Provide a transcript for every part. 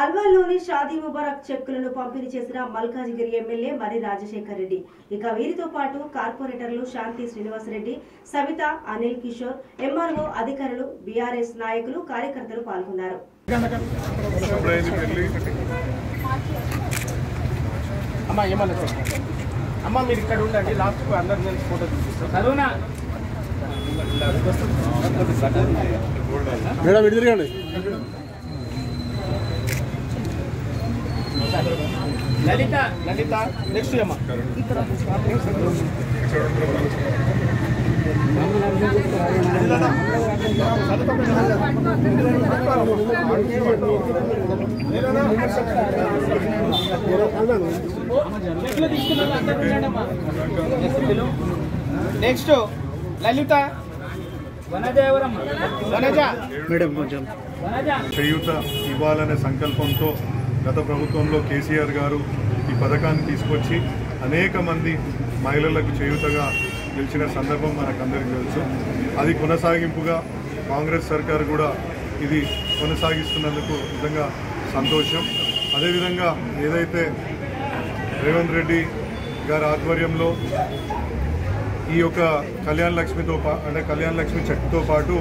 అల్వాల్లోని షాదీ ముబారక్ చెక్కులను పంపిణీ చేసిన మల్కాజిగిరి ఎమ్మెల్యే మరి రాజశేఖర్ రెడ్డి. ఇక వీరితో పాటు కార్పొరేటర్లు శాంతి శ్రీనివాసరెడ్డి, సవిత, అనిల్ కిషోర్, ఎంఆర్ఓ అధికారులు, బీఆర్ఎస్ నాయకులు, కార్యకర్తలు పాల్గొన్నారు. లలిత నెక్స్ట్ అమ్మా నెక్స్ట్ లలిత చేయూత ఇవ్వాలనే సంకల్పంతో గత ప్రభుత్వంలో కేసీఆర్ గారు ఈ పథకాన్ని తీసుకొచ్చి అనేక మంది మహిళలకు చేయూతగా నిలిచిన సందర్భం మనకందరికీ తెలుసు. అది కొనసాగింపుగా కాంగ్రెస్ సర్కారు కూడా ఇది కొనసాగిస్తున్నందుకు నిజంగా సంతోషం. అదేవిధంగా ఏదైతే రేవంత్ రెడ్డి గారి ఆధ్వర్యంలో ఈ యొక్క కళ్యాణ లక్ష్మితో అంటే కళ్యాణ లక్ష్మి చెక్తో పాటు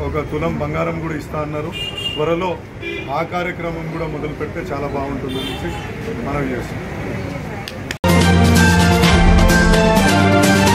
ఒక తులం బంగారం కూడా ఇస్తా అన్నారు. త్వరలో ఆ కార్యక్రమం కూడా మొదలు పెడితే చాలా బాగుంటుందనేసి మనవి చేస్తున్నాం.